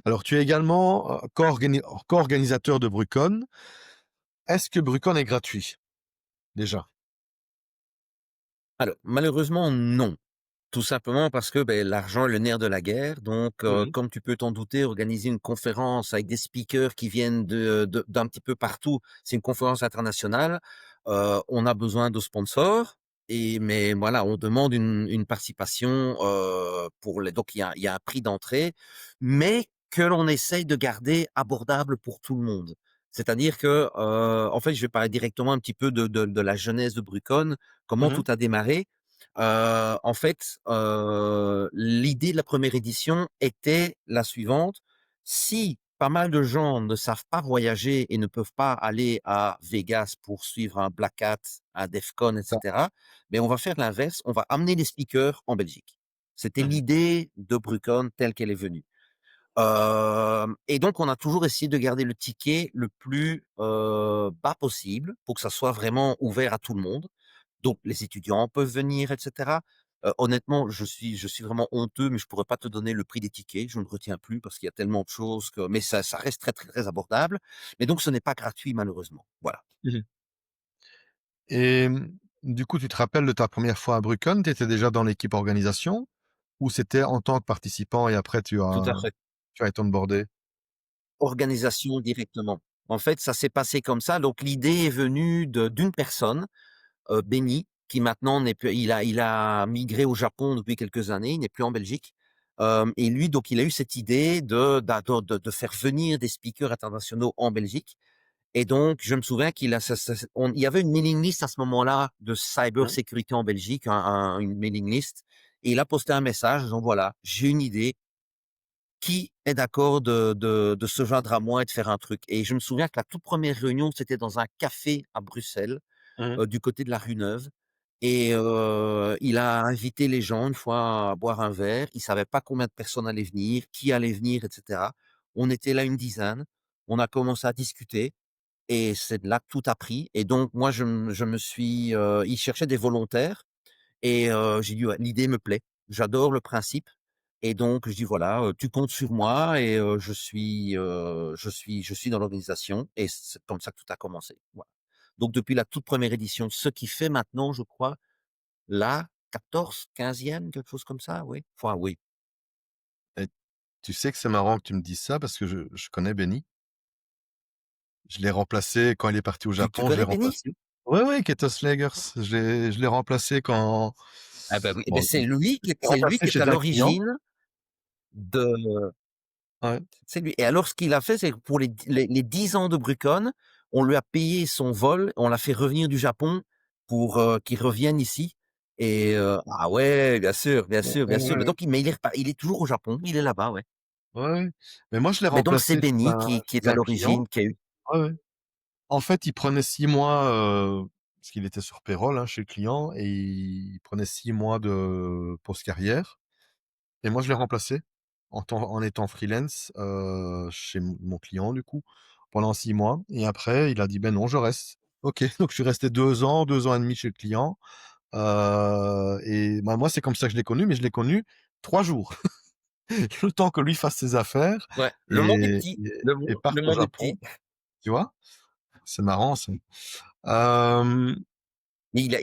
Alors, tu es également co-organisateur de Brucon. Est-ce que Brucon est gratuit, déjà? Alors, malheureusement, non. Tout simplement parce que, beh, l'argent est le nerf de la guerre. Donc, Mhm, comme tu peux t'en douter, organiser une conférence avec des speakers qui viennent d'un petit peu partout, c'est une conférence internationale. On a besoin de sponsors mais voilà, on demande une participation, pour les donc il y a un prix d'entrée, mais que l'on essaye de garder abordable pour tout le monde. C'est-à-dire que, en fait, je vais parler directement un petit peu de la genèse de Brucon, comment mhm, tout a démarré. En fait, l'idée de la première édition était la suivante: si pas mal de gens ne savent pas voyager et ne peuvent pas aller à Vegas pour suivre un Black Hat, un DEF CON, et ça. cetera, on va faire l'inverse, on va amener les speakers en Belgique. C'était Mhm, l'idée de Brucon telle qu'elle est venue. Et donc on a toujours essayé de garder le ticket le plus, bas possible pour que ça soit vraiment ouvert à tout le monde. Donc les étudiants peuvent venir et cetera. Honnêtement, je suis vraiment honteux, mais je pourrais pas te donner le prix des tickets, je ne retiens plus parce qu'il y a tellement de choses que mais ça reste très, très, très abordable. Mais donc ce n'est pas gratuit malheureusement. Voilà, mhm. Et du coup, tu te rappelles de ta première fois à Brucon? Tu étais déjà dans l'équipe organisation ou c'était en tant que participant et après tout à fait. tu as été onboardé? Organisation directement. En fait, ça s'est passé comme ça. Donc l'idée est venue d'une personne, Benny, qui maintenant n'est plus il a migré au Japon depuis quelques années, il n'est plus en Belgique. Et lui, donc il a eu cette idée de faire venir des speakers internationaux en Belgique. Et donc, je me souviens qu'il a il y avait une mailing list à ce moment-là de cyber Mhm, sécurité en Belgique, une mailing list. Et il a posté un message disant voilà, j'ai une idée. Qui est d'accord de se joindre à moi et de faire un truc? Et je me souviens que la toute première réunion, c'était dans un café à Bruxelles, mhm. du côté de la rue Neuve. Et il a invité les gens une fois à boire un verre. Il savait pas combien de personnes allaient venir, qui allait venir, et cetera. On était là une dizaine. On a commencé à discuter et c'est de là que tout a pris. Et donc moi, je me suis, il cherchait des volontaires et j'ai dit: «Ouais, l'idée me plaît, j'adore le principe», et donc je dis: «Voilà, tu comptes sur moi», et je suis dans l'organisation et c'est comme ça que tout a commencé. Voilà. Donc depuis la toute première édition, ce qui fait maintenant, je crois, la 14e, quelque chose comme ça, oui. Enfin oui. Et tu sais que c'est marrant que tu me dises ça parce que je connais Benny. Je l'ai remplacé quand il est parti au Tu Japon, je l'ai connais Benny? remplacé. Ouais, ouais, Ketos Slagers. Je l'ai remplacé quand, Ah bah oui, eh beh, bon, c'est lui qui est c'est lui remplacé qui est chez à un client. l'origine de Ouais. c'est lui. Et alors ce qu'il a fait, c'est que pour les 10 ans de Brucon, on lui a payé son vol, on l'a fait revenir du Japon pour, qu'il revienne ici. Et ah ouais, bien sûr, bien Ouais, sûr, bien sûr. Mais ouais, donc il est toujours au Japon, il est là-bas, ouais. ouais, ouais. Mais moi, je l'ai Mais donc c'est remplacé Benny qui est chez à un client. l'origine, qui a eu Ouais, ouais. En fait, il prenait 6 mois, parce qu'il était sur payroll, hein, chez le client, et il prenait 6 mois de pause carrière. Et moi, je l'ai remplacé en étant freelance chez mon client, du coup, pendant 6 mois. Et après, il a dit, ben non, je reste. Ok, donc je suis resté 2 ans, 2 ans et demi chez le client. Et bah, moi, c'est comme ça que je l'ai connu, mais je l'ai connu 3 jours. Le temps que lui fasse ses affaires ouais, le monde est et, petit, et, le et monde parte le au monde est Japon. petit. Tu vois? C'est marrant, ça. Euh, Mais il a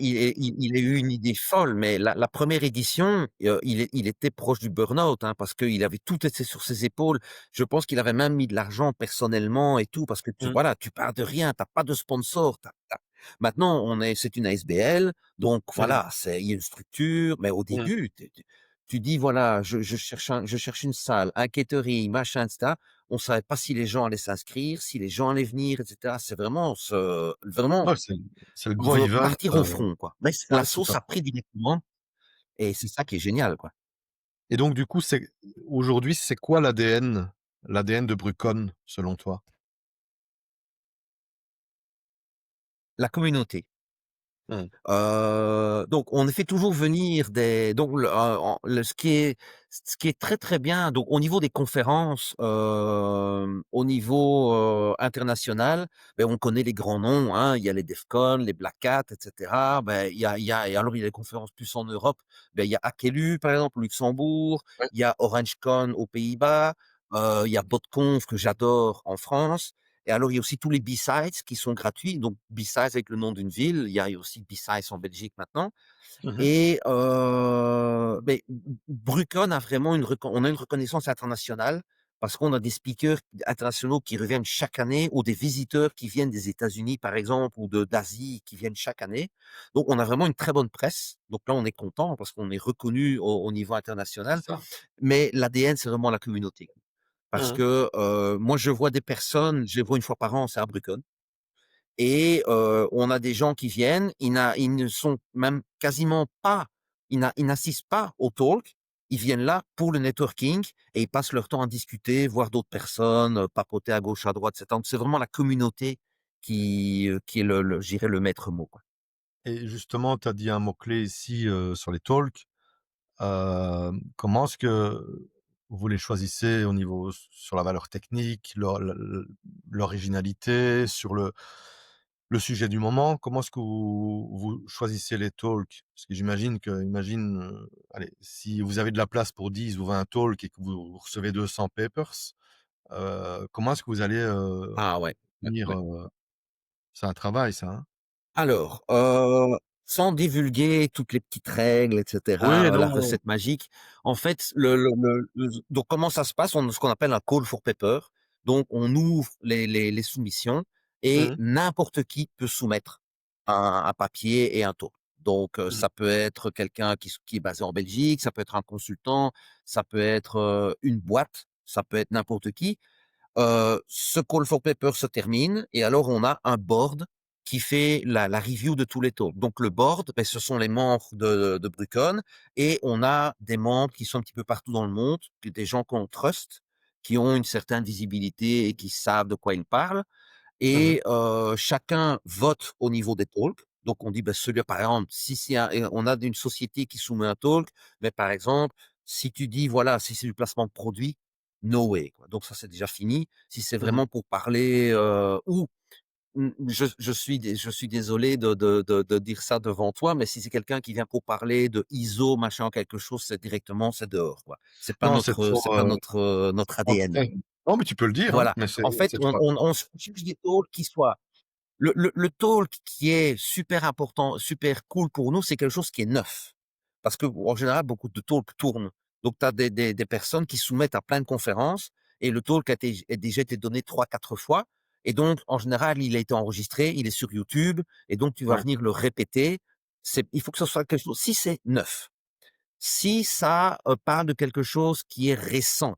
eu une idée folle, mais la première édition, il était proche du burn-out, hein, parce qu'il avait tout été sur ses épaules. Je pense qu'il avait même mis de l'argent personnellement et tout, parce que mm, voilà, tu pars de rien, t'as pas de sponsor. Maintenant, c'est une ASBL, donc mm, voilà, il y a une structure, mais au mm. début, tu dis voilà, je cherche une salle, un catering, machin, etc. On savait pas si les gens allaient s'inscrire, si les gens allaient venir, etc. C'est vraiment vraiment Ouais, c'est le gros event. partir au front, quoi. Mais la Ouais, tout sauce à a fait. pris directement et c'est ça qui est génial, quoi. Et donc, du coup, aujourd'hui, c'est quoi l'ADN de Brucon, selon toi? La communauté. Mm, Donc on fait toujours venir des donc ce qui est très, très bien, donc au niveau des conférences, au niveau, international, on connaît les grands noms, hein. Il y a les DEF CON, les Black Hat, et cetera. Il y a et alors il y a les conférences plus en Europe, il y a Akelu par exemple au Luxembourg, ouais. il y a OrangeCon aux Pays-Bas. Il y a BotConf que j'adore en France et alors il y a aussi tous les B-Sides qui sont gratuits, donc B-Sides avec le nom d'une ville, il y a aussi B-Sides en Belgique maintenant Mmh. et beh, Brucon a vraiment une reconnaissance internationale parce qu'on a des speakers internationaux qui reviennent chaque année ou des visiteurs qui viennent des États-Unis, par exemple, ou d'Asie qui viennent chaque année. Donc on a vraiment une très bonne presse. Donc là, on est content parce qu'on est reconnu au niveau international, C'est ça. mais l'ADN, c'est vraiment la communauté. Parce Mmh. que, moi, je vois des personnes, je les vois une fois par an, c'est à Bruckner et on a des gens qui viennent, ils ne sont même quasiment pas ils n'assistent pas au talk. Ils viennent là pour le networking et ils passent leur temps à discuter, voir d'autres personnes, papoter à gauche, à droite, et cetera. Donc c'est vraiment la communauté qui est je dirais le maître mot, quoi. Et justement, tu as dit un mot-clé ici, sur les talks. Comment est-ce que vous les choisissez au niveau sur la valeur technique, l'originalité, sur le sujet du moment? Comment est-ce que vous choisissez les talks? Parce que j'imagine que allez, si vous avez de la place pour 10 ou 20 talks et que vous recevez 200 papers, comment est-ce que vous allez, Ah ouais, ouais, tenir, ouais. c'est un travail ça, hein? Alors, sans divulguer toutes les petites règles et Oui, cetera, la non. recette magique, en fait, le donc comment ça se passe? On ce qu'on appelle un call for paper. Donc on ouvre les soumissions et Mmh. n'importe qui peut soumettre un papier et un taux. Donc Mmh. ça peut être quelqu'un qui est basé en Belgique, ça peut être un consultant, ça peut être, une boîte, ça peut être n'importe qui. Ce call for paper se termine et alors on a un board qui fait la review de tous les talks. Donc le board, beh, ce sont les membres de Brucon et on a des membres qui sont un petit peu partout dans le monde, des gens qu'on trust, qui ont une certaine visibilité et qui savent de quoi ils parlent Mmh. et chacun vote au niveau des talks. Donc on dit, bah, celui par exemple, si on a une société qui soumet un talk, mais par exemple, si tu dis, voilà, si c'est du placement de produit, no way, quoi. Donc ça, c'est déjà fini. Si c'est Mmh. vraiment pour parler, ou je suis désolé de dire ça devant toi, mais si c'est quelqu'un qui vient pour parler de ISO, machin, quelque chose, c'est dehors, quoi. Non, c'est trop, C'est pas notre ADN. abstrait. Non, mais tu peux le dire, hein, Voilà. mais En fait, c'est trop on cherche des talks qui soient le talk qui est super important, super cool pour nous, c'est quelque chose qui est neuf. Parce que en général, beaucoup de talks tournent. Donc tu as des personnes qui soumettent à plein de conférences et le talk a déjà été donné 3 4 fois et donc en général, il a été enregistré, il est sur YouTube et donc tu vas ouais. venir le répéter. Il faut que ce soit quelque chose si c'est neuf, si ça, parle de quelque chose qui est récent,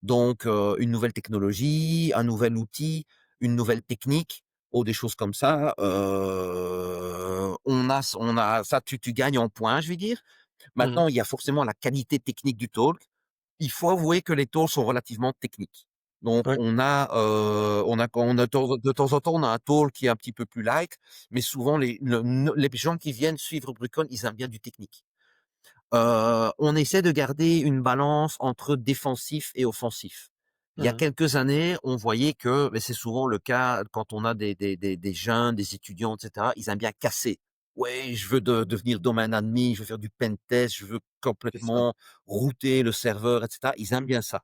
donc une nouvelle technologie, un nouvel outil, une nouvelle technique ou des choses comme ça, on a ça tu gagnes en points, je vais dire. Mmh. Maintenant, il y a forcément la qualité technique du talk. Il faut avouer que les talks sont relativement techniques. Donc Ouais. on a de temps en temps, on a un talk qui est un petit peu plus light, mais souvent les gens qui viennent suivre Brucon, ils aiment bien du technique. On essaie de garder une balance entre défensif et offensif. Il y a Mmh. quelques années, on voyait que, mais c'est souvent le cas quand on a des jeunes, des étudiants, et cetera, ils aiment bien casser. «Ouais, je veux devenir domaine admin, je veux faire du pen test, je veux C'est ça. complètement router le serveur» et cetera. Ils aiment bien ça.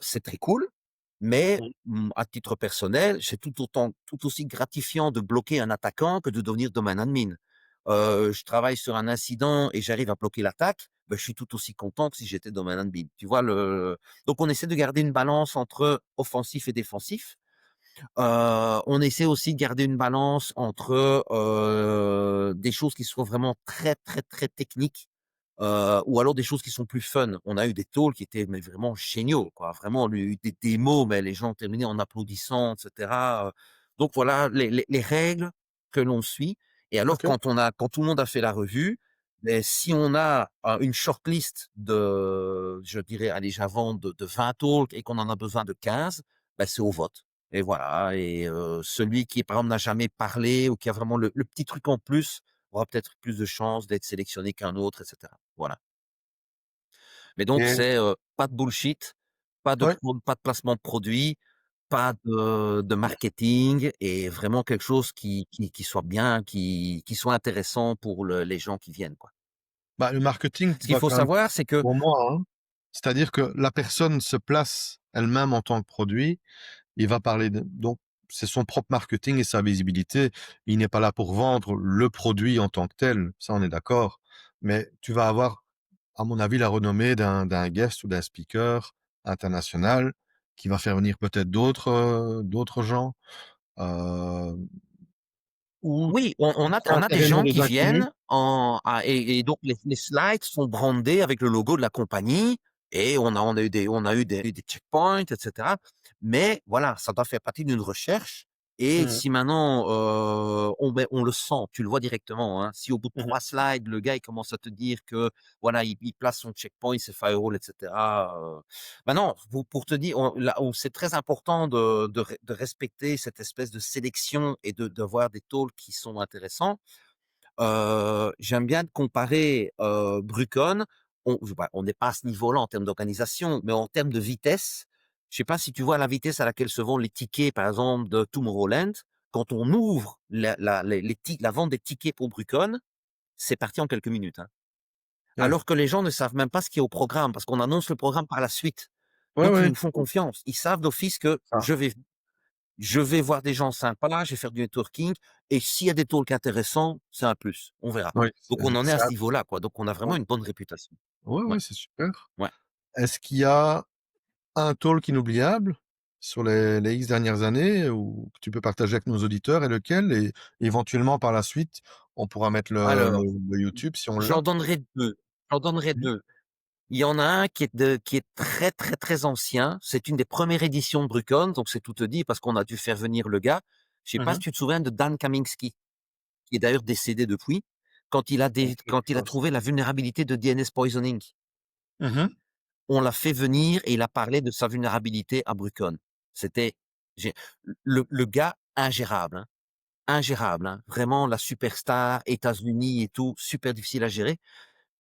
C'est très cool, mais Mmh. à titre personnel, c'est tout aussi gratifiant de bloquer un attaquant que de devenir domaine admin. Je travaille sur un incident et j'arrive à bloquer l'attaque, ben, je suis tout aussi content que si j'étais domaine admin. Tu vois donc on essaie de garder une balance entre offensif et défensif. On essaie aussi de garder une balance entre, des choses qui soient vraiment très, très, très techniques, ou alors des choses qui sont plus fun. On a eu des talks qui étaient mais vraiment géniaux, quoi. Vraiment, on a eu des démos, mais les gens terminaient en applaudissant, et cetera. Donc voilà les règles que l'on suit et alors OK. quand tout le monde a fait la revue, beh, si on a, une shortlist de, je dirais, allez, j'invente de 20 talks et qu'on en a besoin de 15, bah, c'est au vote et voilà et celui qui, par exemple, n'a jamais parlé ou qui a vraiment le petit truc en plus, aura peut-être plus de chances d'être sélectionné qu'un autre et cetera. Voilà. Mais donc Et c'est, pas de bullshit, ouais, pas de placement de produit, pas de marketing et vraiment quelque chose qui soit bien, qui soit intéressant pour les gens qui viennent, quoi. bah, le marketing, Ce tu qu'il dois faut quand même savoir, c'est que pour moi, hein. C'est-à-dire que la personne se place elle-même en tant que produit, il va parler de donc c'est son propre marketing et sa visibilité. Il n'est pas là pour vendre le produit en tant que tel, ça on est d'accord. Mais tu vas avoir, à mon avis, la renommée d'un guest ou d'un speaker international qui va faire venir peut-être d'autres gens, heu, ou Oui, c'est on a des carrément gens des qui inconnus. viennent et donc les slides sont brandés avec le logo de la compagnie et on a eu des checkpoints et cetera. Mais voilà, ça doit faire partie d'une recherche et Mmh. si maintenant, on le sent, tu le vois directement, hein. Si au bout de Mmh mh. 3 slides, le gars, il commence à te dire que voilà, il place son checkpoint, c'est firewall et cetera, bah, non, pour te dire, on là où c'est très important de respecter cette espèce de sélection et d'avoir des talks qui sont intéressants. J'aime bien comparer, Brucon, on n'est pas à ce niveau-là en termes d'organisation, mais en termes de vitesse, je sais pas si tu vois la vitesse à laquelle se vendent les tickets, par exemple, de Tomorrowland. Quand on ouvre la vente des tickets pour Brucon, c'est parti en quelques minutes, hein. Ouais. Alors que les gens ne savent même pas ce qui est au programme, parce qu'on annonce le programme par la suite. Ouais, Donc ils ouais, nous font confiance. Ils savent d'office que ça. je vais voir des gens sympas, je vais faire du networking et s'il y a des talks intéressants, c'est un plus, on verra. Oui, Donc on en est à c'est ce niveau-là, quoi. Donc on a vraiment ouais. une bonne réputation. Ouais, Ouais, ouais, c'est super. ouais. Est-ce qu'il y a un talk inoubliable sur les X dernières années ou que tu peux partager avec nos auditeurs et lequel? Et éventuellement par la suite, on pourra mettre Alors, le YouTube si on l'a. j'en donnerai 2. J'en donnerai Mmh. 2. Il y en a un qui est très, très, très ancien. C'est une des premières éditions de Brucon, donc c'est tout te dit parce qu'on a dû faire venir le gars. Je sais Mmh pas si mh. tu te souviens de Dan Kaminsky, qui est d'ailleurs décédé depuis, Ça me dit quelque quand il a chose. trouvé la vulnérabilité de DNS poisoning. Mmh mh. On l'a fait venir et il a parlé de sa vulnérabilité à Brucon. C'était j'ai le gars ingérable, hein, ingérable, hein. Vraiment la superstar, États-Unis et tout, super difficile à gérer.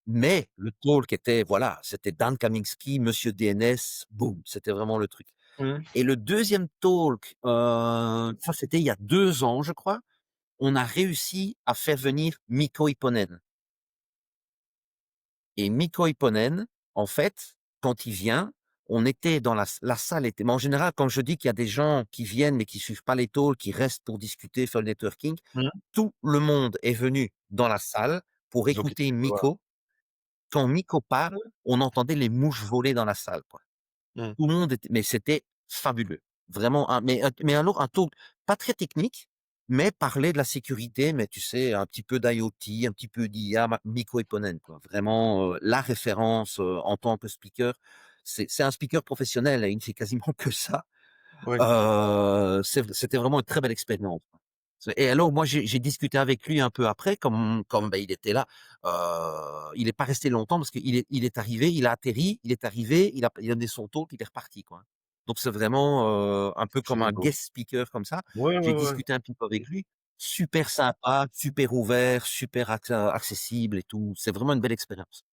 Mais le talk était voilà, c'était Dan Kaminsky, Monsieur DNS, boum, c'était vraiment le truc. Mmh. Et le deuxième talk, ça c'était il y a 2 ans, je crois, on a réussi à faire venir Mikko Ipponen. Et Mikko Ipponen, en fait, quand il vient, on était dans la salle était mais en général, quand je dis qu'il y a des gens qui viennent, mais qui suivent pas les talks, qui restent pour discuter, faire le networking, Mmh. tout le monde est venu dans la salle pour Donc il écouter faut voir. Mikko. Quand Mikko parle, on entendait les mouches voler dans la salle, quoi. Mmh. Tout le monde était mais c'était fabuleux. Vraiment un mais alors un talk pas très technique, mais parler de la sécurité, mais tu sais, un petit peu d'IoT, un petit peu d'IA, Mikko Ipponen, quoi. Vraiment, la référence, en tant que speaker. C'est un speaker professionnel, hein, il ne fait quasiment que ça. Oui. C'était vraiment une très belle expérience. Et alors moi j'ai discuté avec lui un peu après comme, bah, il était là, il est pas resté longtemps parce qu'il est arrivé, il a atterri, il est arrivé, il a donné son talk, il est reparti, quoi. Donc c'est vraiment, un peu comme C'est un beau. guest speaker comme ça. Ouais, ouais, J'ai ouais. discuté un petit peu avec lui, super sympa, super ouvert, super accessible et tout. C'est vraiment une belle expérience.